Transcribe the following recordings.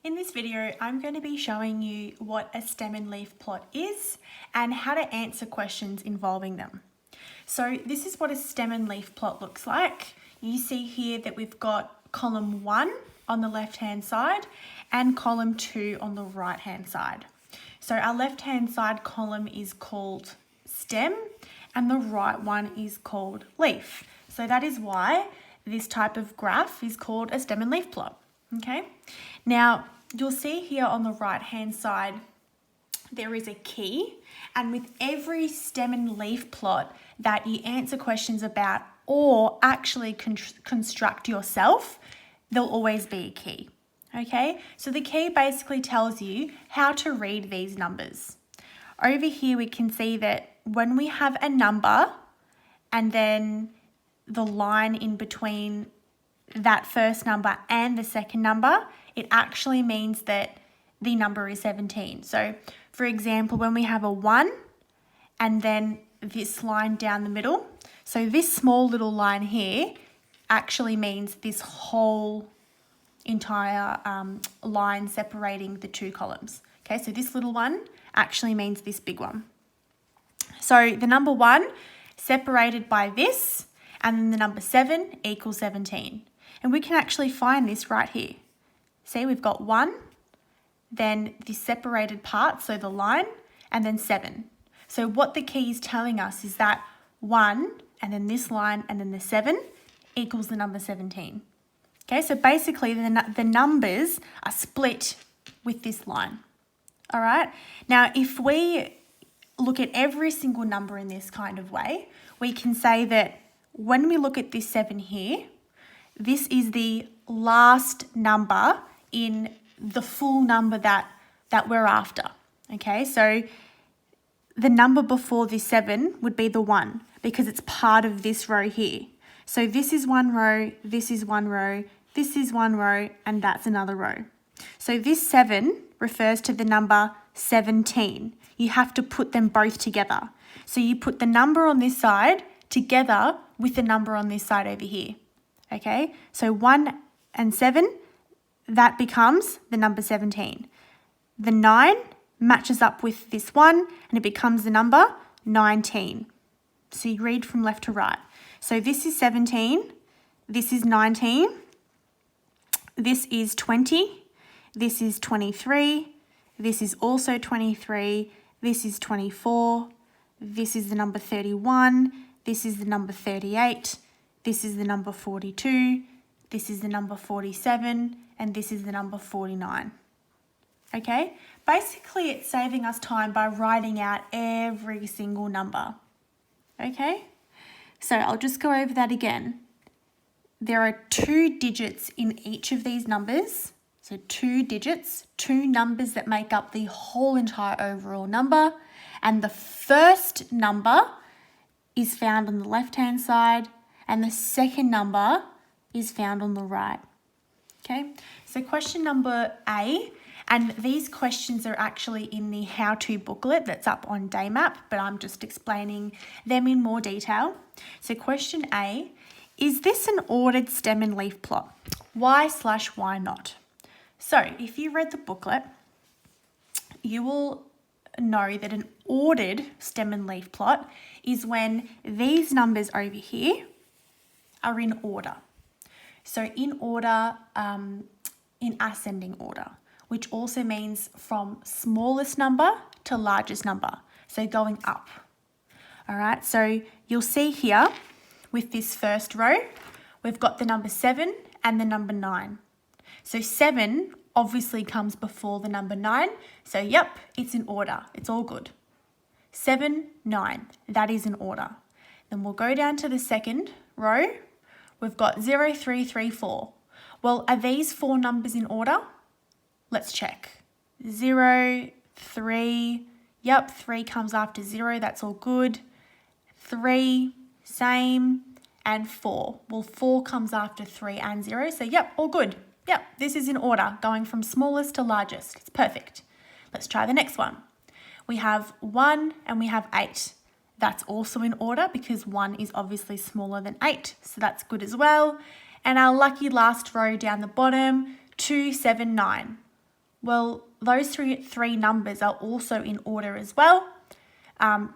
In this video, I'm going to be showing you what a stem and leaf plot is and how to answer questions involving them. So this is what a stem and leaf plot looks like. You see here that we've got column 1 on the left-hand side and column 2 on the right-hand side. So our left-hand side column is called stem and the right one is called leaf. So that is why this type of graph is called a stem and leaf plot. Okay, now you'll see here on the right hand side there is a key, and with every stem and leaf plot that you answer questions about or actually construct yourself, there'll always be a key. Okay, so the key basically tells you how to read these numbers. Over here we can see that when we have a number and then the line in between that first number and the second number, it actually means that the number is 17. So for example, when we have a 1 and then this line down the middle, so this small little line here actually means this whole entire line separating the two columns. Okay, so this little one actually means this big one. So the number 1 separated by this, and then the number 7 equals 17. And we can actually find this right here. See, we've got 1, then this separated part, so the line, and then 7. So what the key is telling us is that 1, and then this line, and then the 7 equals the number 17. Okay, so basically the numbers are split with this line. All right, now if we look at every single number in this kind of way, we can say that when we look at this 7 here, this is the last number in the full number that we're after. Okay, so the number before this 7 would be the 1 because it's part of this row here. So this is one row, this is one row, this is one row, and that's another row. So this 7 refers to the number 17. You have to put them both together. So you put the number on this side together with the number on this side over here. Okay, so 1 and 7, that becomes the number 17. The 9 matches up with this 1 and it becomes the number 19. So you read from left to right. So this is 17, this is 19, this is 20, this is 23, this is also 23, this is 24, this is the number 31, this is the number 38, this is the number 42, this is the number 47, and this is the number 49. Okay, basically it's saving us time by writing out every single number. Okay, so I'll just go over that again. There are 2 digits in each of these numbers. So 2 digits, 2 numbers that make up the whole entire overall number. And the first number is found on the left-hand side and the second number is found on the right. Okay, so question number A, and these questions are actually in the how-to booklet that's up on Daymap, but I'm just explaining them in more detail. So question A, is this an ordered stem and leaf plot? Why/why not? So if you read the booklet, you will know that an ordered stem and leaf plot is when these numbers over here are in order. So in order, in ascending order, which also means from smallest number to largest number. So going up. All right, so you'll see here with this first row, we've got the number 7 and the number 9. So 7 obviously comes before the number 9. So yep, it's in order. It's all good. 7, 9, that is in order. Then we'll go down to the second row. We've got 0, 3, 3, 4. Well, are these 4 numbers in order? Let's check. 0, 3, yep, 3 comes after 0, that's all good. 3, same, and 4. Well, 4 comes after 3 and 0, so yep, all good. Yep, this is in order, going from smallest to largest. It's perfect. Let's try the next one. We have 1 and we have 8. That's also in order because 1 is obviously smaller than 8, so that's good as well. And our lucky last row down the bottom, 2, 7, 9. Well, those three numbers are also in order as well.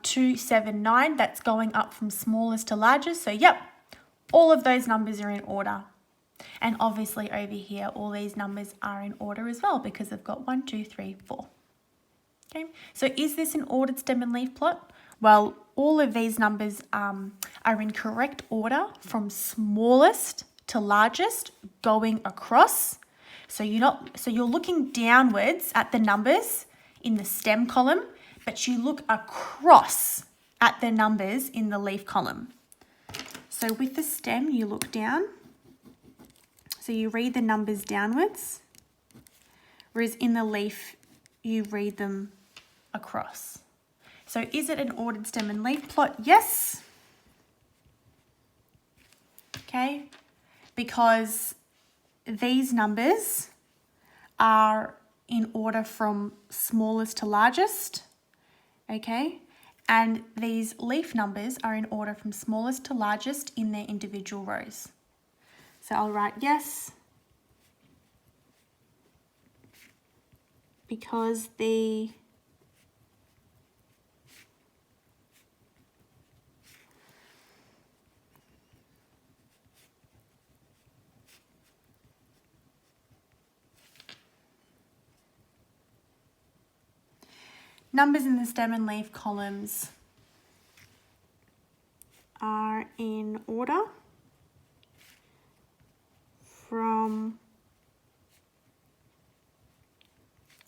2, 7, 9, that's going up from smallest to largest. So yep, all of those numbers are in order. And obviously over here, all these numbers are in order as well because they've got 1, 2, 3, 4. Okay, so is this an ordered stem and leaf plot? Well, all of these numbers are in correct order from smallest to largest going across. So you're looking downwards at the numbers in the stem column, but you look across at the numbers in the leaf column. So with the stem, you look down. So you read the numbers downwards, whereas in the leaf, you read them across. So is it an ordered stem and leaf plot? Yes. Okay, because these numbers are in order from smallest to largest, okay? And these leaf numbers are in order from smallest to largest in their individual rows. So I'll write yes, because the numbers in the stem and leaf columns are in order from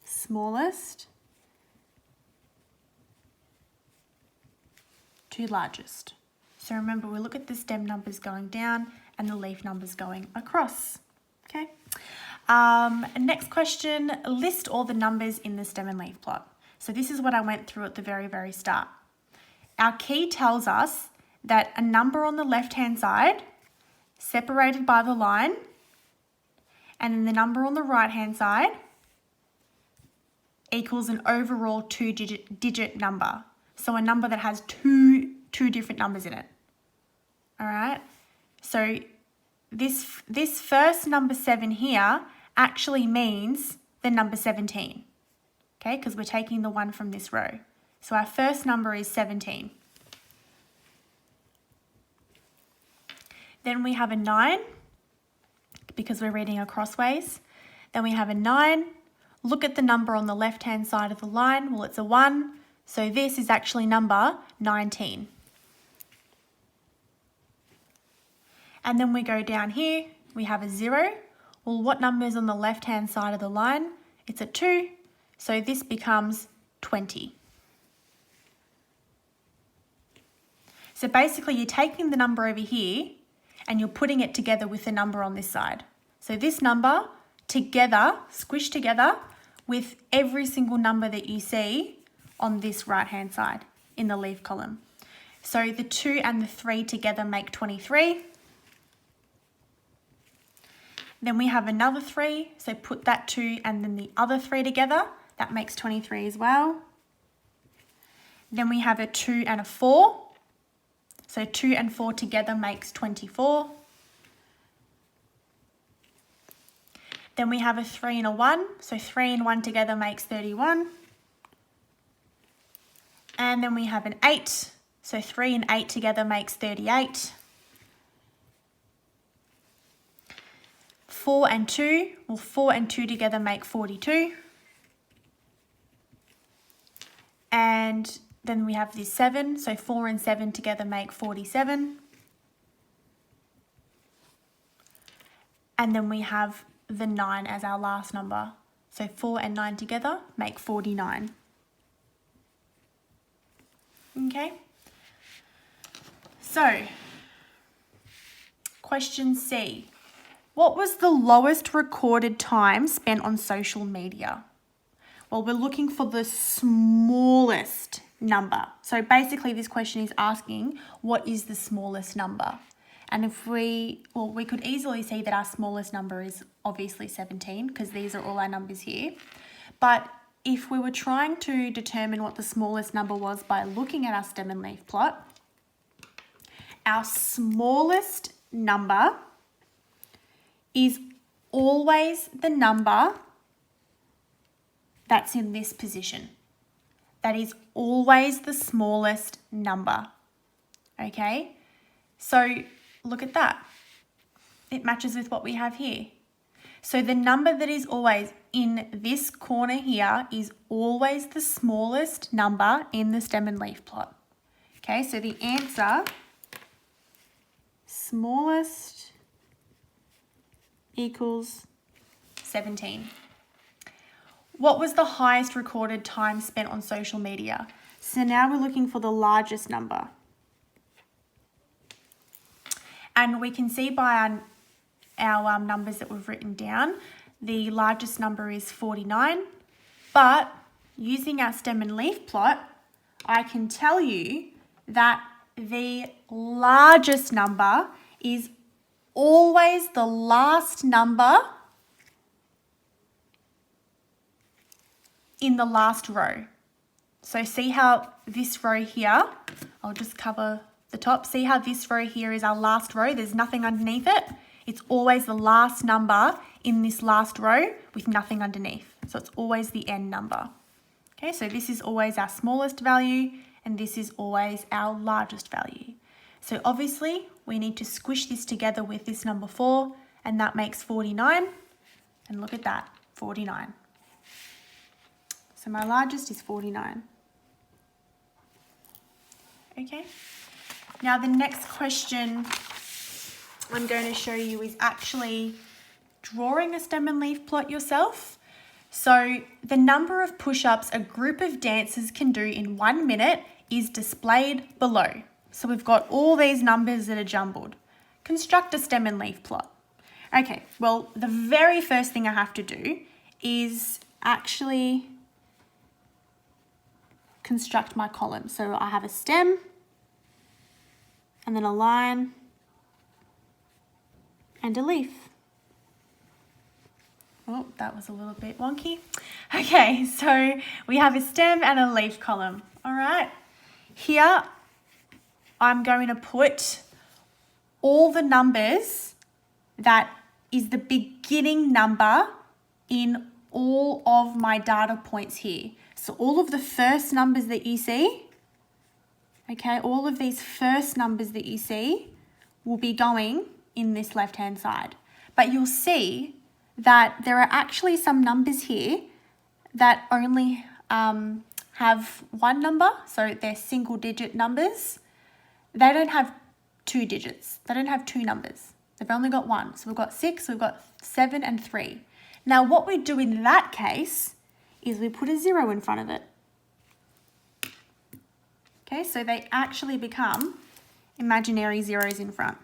smallest to largest. So remember, we look at the stem numbers going down and the leaf numbers going across. Okay. Next question, list all the numbers in the stem and leaf plot. So this is what I went through at the very, very start. Our key tells us that a number on the left-hand side, separated by the line, and then the number on the right-hand side equals an overall two-digit number. So a number that has two different numbers in it. All right. So this first number 7 here actually means the number 17. Okay, because we're taking the one from this row. So our first number is 17. Then we have a 9, because we're reading acrossways. Then we have a 9. Look at the number on the left-hand side of the line. Well, it's a 1. So this is actually number 19. And then we go down here. We have a 0. Well, what number is on the left-hand side of the line? It's a 2. So this becomes 20. So basically you're taking the number over here and you're putting it together with the number on this side. So this number together, squished together with every single number that you see on this right-hand side in the leaf column. So the 2 and the 3 together make 23. Then we have another 3, so put that 2 and then the other 3 together. That makes 23 as well. Then we have a 2 and a 4. So 2 and 4 together makes 24. Then we have a 3 and a 1. So 3 and 1 together makes 31. And then we have an 8. So 3 and 8 together makes 38. 4 and 2. Well, 4 and 2 together make 42. And then we have this 7, so 4 and 7 together make 47. And then we have the 9 as our last number. So 4 and 9 together make 49. Okay. So, question C. What was the lowest recorded time spent on social media? Well, we're looking for the smallest number. So basically this question is asking, what is the smallest number? And if we could easily see that our smallest number is obviously 17 because these are all our numbers here. But if we were trying to determine what the smallest number was by looking at our stem and leaf plot, our smallest number is always the number that's in this position. That is always the smallest number. Okay, so look at that. It matches with what we have here. So the number that is always in this corner here is always the smallest number in the stem and leaf plot. Okay, so the answer, smallest equals 17. What was the highest recorded time spent on social media? So now we're looking for the largest number. And we can see by our numbers that we've written down, the largest number is 49. But using our stem and leaf plot, I can tell you that the largest number is always the last number in the last row. So see how this row here, I'll just cover the top. See how this row here is our last row? There's nothing underneath it. It's always the last number in this last row with nothing underneath. So it's always the n number. Okay, so this is always our smallest value and this is always our largest value. So obviously we need to squish this together with this number 4 and that makes 49. And look at that, 49. So my largest is 49. Okay. Now the next question I'm going to show you is actually drawing a stem and leaf plot yourself. So the number of push-ups a group of dancers can do in 1 minute is displayed below. So we've got all these numbers that are jumbled. Construct a stem and leaf plot. Okay, well, the very first thing I have to do is actually construct my column. So I have a stem and then a line and a leaf. Oh, that was a little bit wonky. Okay, so we have a stem and a leaf column. All right, here I'm going to put all the numbers that is the beginning number in all of my data points here. So all of the first numbers that you see, okay, all of these first numbers that you see will be going in this left-hand side. But you'll see that there are actually some numbers here that only have one number, so they're single-digit numbers. They don't have 2 digits. They don't have 2 numbers. They've only got 1. So we've got 6, we've got 7 and 3. Now what we do in that case is we put a 0 in front of it. Okay, so they actually become imaginary zeros in front.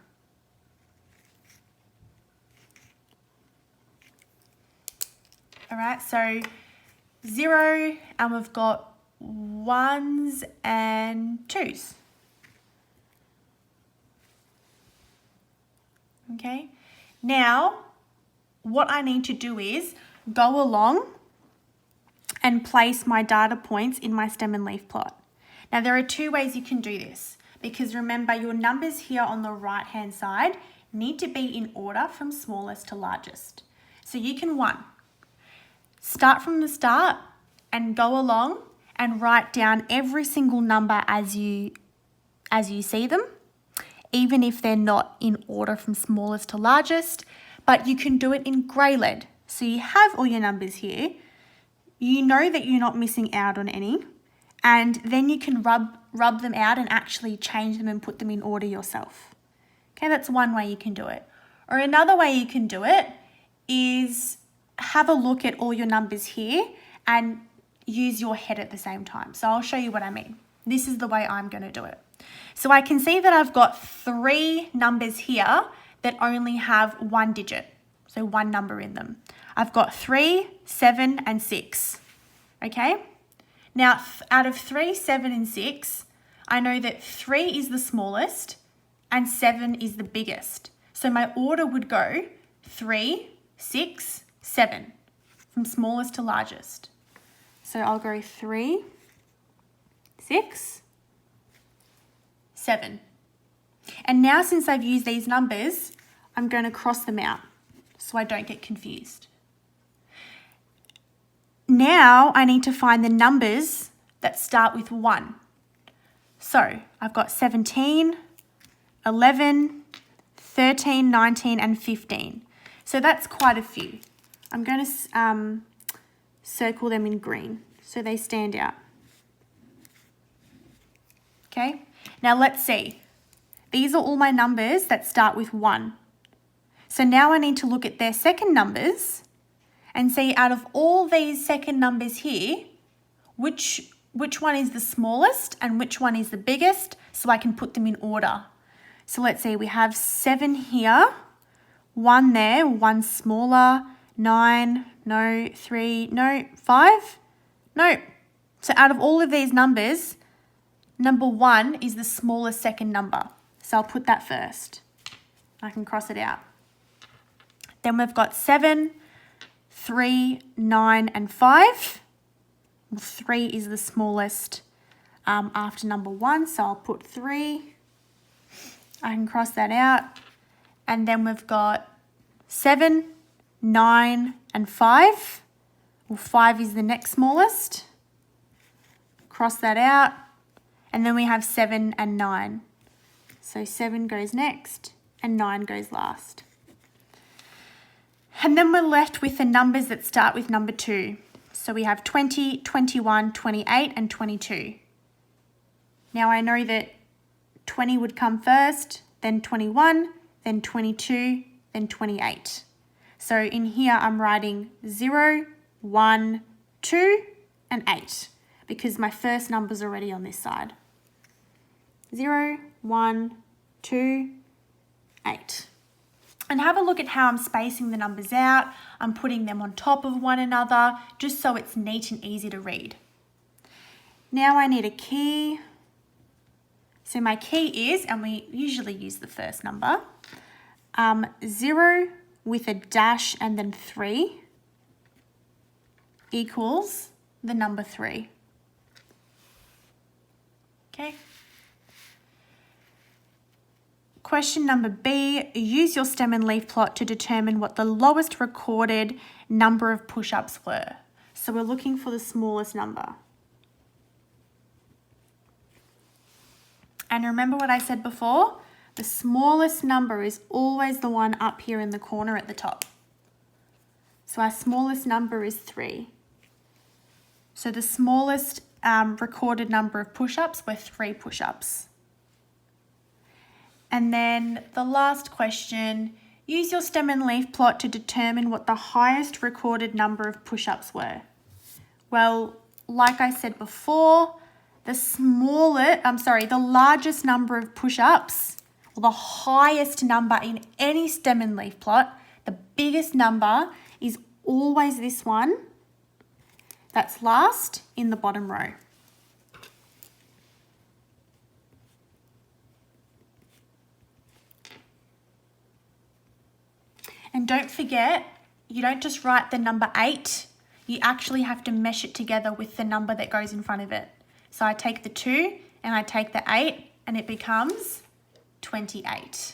All right, so 0 and we've got 1s and 2s. Okay, now what I need to do is go along and place my data points in my stem and leaf plot. Now there are 2 ways you can do this, because remember your numbers here on the right hand side need to be in order from smallest to largest. So you can start from the start and go along and write down every single number as you see them, even if they're not in order from smallest to largest, but you can do it in grey lead. So you have all your numbers here. You know that you're not missing out on any, and then you can rub them out and actually change them and put them in order yourself. Okay, that's one way you can do it. Or another way you can do it is have a look at all your numbers here and use your head at the same time. So I'll show you what I mean. This is the way I'm going to do it. So I can see that I've got 3 numbers here that only have 1 digit, so 1 number in them. I've got 3, 7 and 6, okay? Now out of 3, 7 and 6, I know that 3 is the smallest and 7 is the biggest. So my order would go 3, 6, 7, from smallest to largest. So I'll go 3, 6, 7. And now since I've used these numbers, I'm going to cross them out so I don't get confused. Now I need to find the numbers that start with 1. So I've got 17, 11, 13, 19 and 15. So that's quite a few. I'm going to circle them in green so they stand out. Okay, now let's see. These are all my numbers that start with 1. So now I need to look at their second numbers and see out of all these second numbers here, which one is the smallest and which one is the biggest, so I can put them in order. So let's see, we have 7 here, 1 there, 1 smaller, 9, no, 3, no, 5, no. So out of all of these numbers, number 1 is the smallest second number. So I'll put that first. I can cross it out. Then we've got 7, 3, 9 and 5. Well, 3 is the smallest after number 1, so I'll put 3. I can cross that out. And then we've got 7, 9 and 5. Well, 5 is the next smallest. Cross that out. And then we have 7 and 9. So 7 goes next and 9 goes last. And then we're left with the numbers that start with number 2. So we have 20, 21, 28 and 22. Now I know that 20 would come first, then 21, then 22, then 28. So in here I'm writing 0, 1, 2 and 8 because my first number's already on this side. 0, 1, 2, 8. And have a look at how I'm spacing the numbers out. I'm putting them on top of one another just so it's neat and easy to read. Now I need a key. So my key is, and we usually use the first number, 0 with a dash and then 3 equals the number 3. Okay. Question number B, use your stem and leaf plot to determine what the lowest recorded number of push-ups were. So we're looking for the smallest number. And remember what I said before? The smallest number is always the one up here in the corner at the top. So our smallest number is 3. So the smallest recorded number of push-ups were 3 push-ups. And then the last question, use your stem and leaf plot to determine what the highest recorded number of push-ups were. Well, like I said before, the largest number of push-ups, or the highest number in any stem and leaf plot, the biggest number is always this one that's last in the bottom row. And don't forget, you don't just write the number 8, you actually have to mesh it together with the number that goes in front of it. So I take the 2 and I take the 8 and it becomes 28.